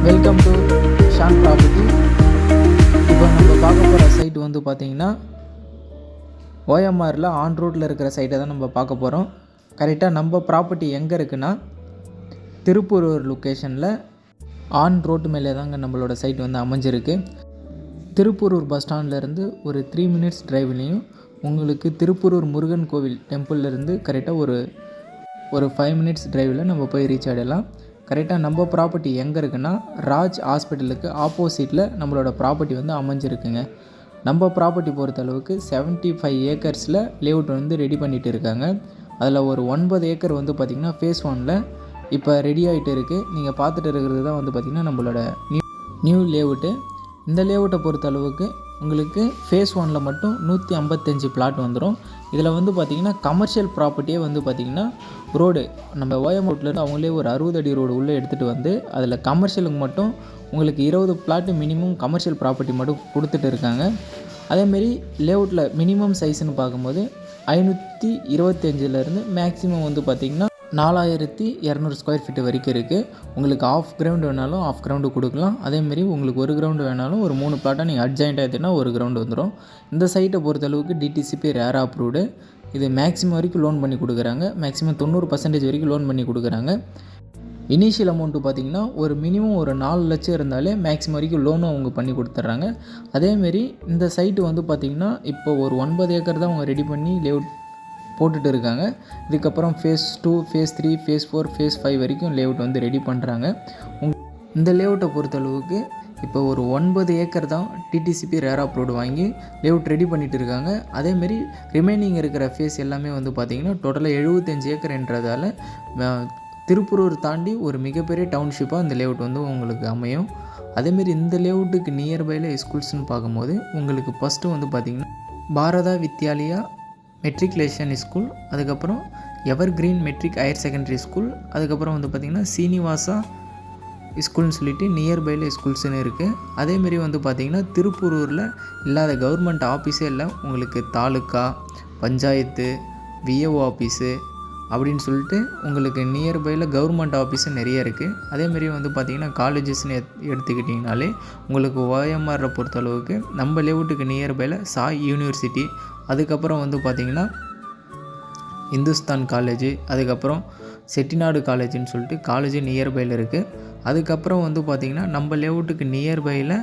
Welcome to Shawn property. இப்போ நம்ம பார்க்க போகிற சைட் வந்து பார்த்திங்கன்னா ஓஎம்ஆரில் ஆன் ரோட்டில் இருக்கிற சைட்டை தான் நம்ம பார்க்க போகிறோம். கரெக்டாக நம்ம ப்ராப்பர்ட்டி எங்கே இருக்குன்னா திருப்பூரூர் லொக்கேஷனில் ஆன் ரோட்டு மேலே தாங்க நம்மளோட சைட் வந்து அமைஞ்சிருக்கு. திருப்பூரூர் பஸ் ஸ்டாண்ட்லேருந்து ஒரு 3 மினிட்ஸ் டிரைவ்லேயும் உங்களுக்கு திருப்பூரூர் முருகன் கோவில் டெம்பிள்லேருந்து கரெக்டாக ஒரு 5 மினிட்ஸ் டிரைவில் நம்ம போய் ரீச் ஆகிடலாம். கரெக்டாக நம்ம ப்ராப்பர்ட்டி எங்கே இருக்குன்னா ராஜ் ஹாஸ்பிட்டலுக்கு ஆப்போசிட்டில் நம்மளோட ப்ராப்பர்ட்டி வந்து அமைஞ்சிருக்குங்க. நம்ம ப்ராப்பர்ட்டி பொறுத்தளவுக்கு 75 ஏக்கர்ஸில் லேஅவுட் வந்து ரெடி பண்ணிகிட்டு இருக்காங்க. அதில் ஒரு 9 ஏக்கர் வந்து பார்த்திங்கன்னா ஃபேஸ் 1ல் இப்போ ரெடி ஆகிட்டு இருக்குது. நீங்கள் பார்த்துட்டு இருக்கிறது தான் வந்து பார்த்திங்கன்னா நம்மளோட நியூ லேஅவுட்டு. இந்த லேஅவுட்டை பொறுத்தளவுக்கு உங்களுக்கு ஃபேஸ் 1ல் மட்டும் 155 பிளாட் வந்துடும். இதில் வந்து பார்த்திங்கன்னா கமர்ஷியல் ப்ராப்பர்ட்டியே வந்து பார்த்திங்கன்னா ரோடு நம்ம ஓஎம் ரோட்லேருந்து அவங்களே ஒரு 60 அடி ரோடு உள்ளே எடுத்துகிட்டு வந்து அதில் கமர்ஷியலுக்கு மட்டும் உங்களுக்கு 20 பிளாட்டு மினிமம் கமர்ஷியல் ப்ராப்பர்ட்டி மட்டும் கொடுத்துட்டு இருக்காங்க. அதேமாரி லேஅவுட்டில் மினிமம் சைஸ்ன்னு பார்க்கும்போது 525லேருந்து மேக்ஸிமம் வந்து பார்த்திங்கன்னா 4200 ஸ்கொயர் ஃபீட்டு வரைக்கும் இருக்குது. உங்களுக்கு ஆஃப் கிரவுண்டு வேணாலும் ஆஃப் கிரவுண்டு கொடுக்கலாம். அதேமாரி உங்களுக்கு ஒரு கிரவுண்டு வேணாலும் ஒரு 3 பிளாட்டாக நீங்கள் அட்ஜாயிண்ட் ஆகிட்டுனா ஒரு கிரவுண்டு வந்துடும். இந்த சைட்டை பொறுத்தளவுக்கு டிடிசிபி ரேர் அப்ரூவ்டு. இது மேக்ஸிமம் வரைக்கும் லோன் பண்ணி கொடுக்குறாங்க. மேக்ஸிமம் 90% வரைக்கும் லோன் பண்ணி கொடுக்குறாங்க. இனிஷியல் அமௌண்ட்டு பார்த்திங்கன்னா ஒரு மினிமம் ஒரு 4 லட்சம் இருந்தாலே மேக்ஸிமம் வரைக்கும் லோனும் அவங்க பண்ணி கொடுத்துட்றாங்க. அதேமாரி இந்த சைட்டு வந்து பார்த்திங்கன்னா இப்போ ஒரு 9 ஏக்கர் தான் அவங்க ரெடி பண்ணி லேஅவுட் போட்டுட்டு இருக்காங்க. இதுக்கப்புறம் ஃபேஸ் 2, ஃபேஸ் 3, ஃபேஸ் 4, ஃபேஸ் 5 வரைக்கும் லேஅவுட் வந்து ரெடி பண்ணுறாங்க. இந்த லேஅவுட்டை பொறுத்தளவுக்கு இப்போ ஒரு 9 ஏக்கர் தான் டிடிசிபி ரேர் அப்ரூவ்டு வாங்கி லேஅவுட் ரெடி பண்ணிகிட்டு இருக்காங்க. அதேமாரி ரிமைனிங் இருக்கிற ஃபேஸ் எல்லாமே வந்து பார்த்திங்கன்னா டோட்டலாக 75 ஏக்கர்ன்றதால திருப்பூரூர் தாண்டி ஒரு மிகப்பெரிய டவுன்ஷிப்பாக இந்த லேஅவுட் வந்து உங்களுக்கு அமையும். அதேமாரி இந்த லேஅவுட்டுக்கு நியர்பையில் ஸ்கூல்ஸ்னு பார்க்கும்போது உங்களுக்கு ஃபஸ்ட்டு வந்து பார்த்திங்கன்னா பாரதா வித்யாலயா மெட்ரிகுலேஷன் ஸ்கூல், அதுக்கப்புறம் ever green matric higher secondary school, அதுக்கப்புறம் வந்து பார்த்திங்கன்னா சீனிவாசா ஸ்கூல்னு சொல்லிட்டு நியர்பையில் ஸ்கூல்ஸ்னு இருக்குது. அதேமாரி வந்து பார்த்திங்கன்னா திருப்பூரூரில் இல்லாத கவர்மெண்ட் ஆஃபீஸே இல்லை. உங்களுக்கு தாலுக்கா, பஞ்சாயத்து, விஏஓ ஆஃபீஸு அப்படின்னு சொல்லிட்டு உங்களுக்கு நியர்பையில் கவர்மெண்ட் ஆஃபீஸு நிறைய இருக்குது. அதேமாரி வந்து பார்த்திங்கன்னா காலேஜஸ்னு எடுத்துக்கிட்டிங்கனாலே உங்களுக்கு ஓஎம்ஆரை பொறுத்தளவுக்கு நம்ம லேஅவுட்டுக்கு நியர்பையில் சாய் யூனிவர்சிட்டி, அதுக்கப்புறம் வந்து பார்த்திங்கன்னா இந்துஸ்தான் காலேஜு, அதுக்கப்புறம் செட்டிநாடு காலேஜுன்னு சொல்லிட்டு காலேஜு நியர்பையில் இருக்குது. அதுக்கப்புறம் வந்து பார்த்திங்கன்னா நம்ம லேஅவுட்டுக்கு நியர்பையில்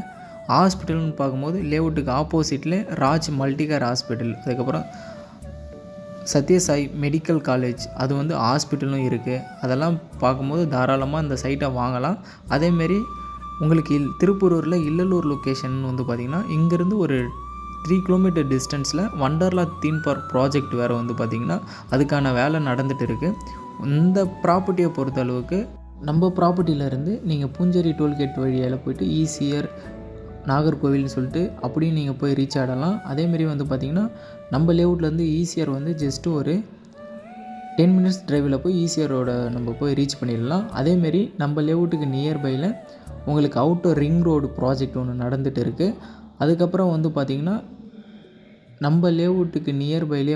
ஹாஸ்பிட்டல்னு பார்க்கும்போது லேஅவுட்டுக்கு ஆப்போசிட்டில் ராஜ் மல்டிகேர் ஹாஸ்பிட்டல், அதுக்கப்புறம் சத்யசாய் மெடிக்கல் காலேஜ், அது வந்து ஹாஸ்பிட்டலும் இருக்குது. அதெல்லாம் பார்க்கும்போது தாராளமாக இந்த சைட்டை வாங்கலாம். அதேமாரி உங்களுக்கு திருப்பூரூரில் இல்லலூர் லொக்கேஷன் வந்து பார்த்திங்கன்னா இங்கேருந்து ஒரு 3 கிலோமீட்டர் டிஸ்டன்ஸில் வண்டர்லா தீம் பார்க் ப்ராஜெக்ட் வேறு வந்து பார்த்திங்கன்னா அதுக்கான வேலை நடந்துகிட்டு இருக்குது. இந்த ப்ராப்பர்ட்டியை பொறுத்தளவுக்கு நம்ம ப்ராப்பர்ட்டியிலேருந்து நீங்கள் பூஞ்சேரி டோல்கேட் வழியால் போய்ட்டு ஈசிஆர் நாகர்கோவில்னு சொல்லிட்டு அப்படியும் நீங்கள் போய் ரீச் ஆகிடலாம். அதேமாரி வந்து பார்த்திங்கன்னா நம்ம லேஅவுட்லேருந்து ஈசிஆர் வந்து ஜஸ்ட்டு ஒரு 10 மினிட்ஸ் டிரைவில் போய் ஈசிஆரோட நம்ம போய் ரீச் பண்ணிடலாம். அதேமாரி நம்ம லேஅவுட்டுக்கு நியர்பையில் உங்களுக்கு அவுட்டர் ரிங் ரோடு ப்ராஜெக்ட் ஒன்று நடந்துகிட்டு இருக்குது. அதுக்கப்புறம் வந்து பார்த்திங்கன்னா நம்ம லேஅவுட்டுக்கு நியர்பையில்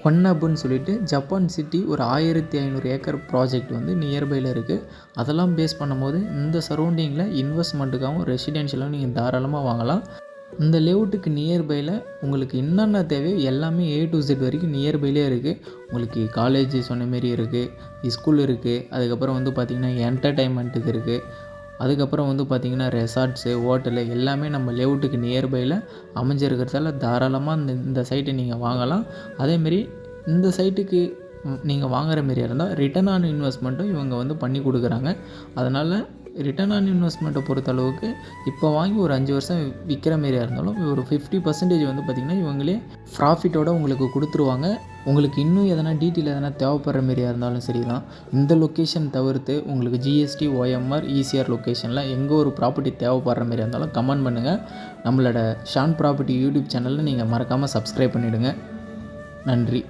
ஒன்னப்புன்னு சொல்லிட்டு ஜப்பான் சிட்டி ஒரு 1500 ஏக்கர் ப்ராஜெக்ட் வந்து நியர்பையில் இருக்குது. அதெல்லாம் பேஸ் பண்ணும்போது இந்த சரௌண்டிங்கில் இன்வெஸ்ட்மெண்ட்டுக்காகவும் ரெசிடென்ஷியலாகவும் நீங்கள் தாராளமாக வாங்கலாம். இந்த லேஅவுட்டுக்கு நியர்பையில் உங்களுக்கு என்னென்ன தேவையோ எல்லாமே A to Z வரைக்கும் நியர்பையிலே இருக்குது. உங்களுக்கு காலேஜ் சொன்ன மாரி இருக்குது, ஸ்கூல் இருக்குது, அதுக்கப்புறம் வந்து பார்த்திங்கன்னா என்டர்டைன்மெண்ட்டுக்கு இருக்குது, அதுக்கப்புறம் வந்து பார்த்திங்கன்னா ரெசார்ட்ஸு, ஹோட்டலு எல்லாமே நம்ம லேஅவுட்டுக்கு நியர்பையில் அமைஞ்சிருக்கிறதால தாராளமாக இந்த சைட்டை நீங்கள் வாங்கலாம். அதேமாரி இந்த சைட்டுக்கு நீங்கள் வாங்குகிற மாரியாக இருந்தால் ரிட்டர்ன் ஆன் இன்வெஸ்ட்மெண்ட்டும் இவங்க வந்து பண்ணி கொடுக்குறாங்க. அதனால் ரிட்டர்ன் ஆன் இன்வெஸ்ட்மெண்ட்டை பொறுத்தளவுக்கு இப்போ வாங்கி ஒரு 5 வருஷம் விற்கிற மாரியாக இருந்தாலும் ஒரு 50% வந்து பார்த்திங்கன்னா இவங்களே ப்ராஃபிட்டோடு உங்களுக்கு கொடுத்துருவாங்க. உங்களுக்கு இன்னும் எதனா டீட்டெயில் எதனா தேவைப்படுற மாரியாக இருந்தாலும் சரி தான். இந்த லொக்கேஷன் தவிர்த்து உங்களுக்கு ஜிஎஸ்டி, ஓஎம்ஆர், ஈசிஆர் லொக்கேஷனில் எங்கே ஒரு ப்ராப்பர்ட்டி தேவைப்படுற மாரியாக இருந்தாலும் கமெண்ட் பண்ணுங்கள். நம்மளோட ஷான் ப்ராப்பர்ட்டி யூடியூப் சேனலில் நீங்கள் மறக்காமல் சப்ஸ்கிரைப் பண்ணிவிடுங்க. நன்றி.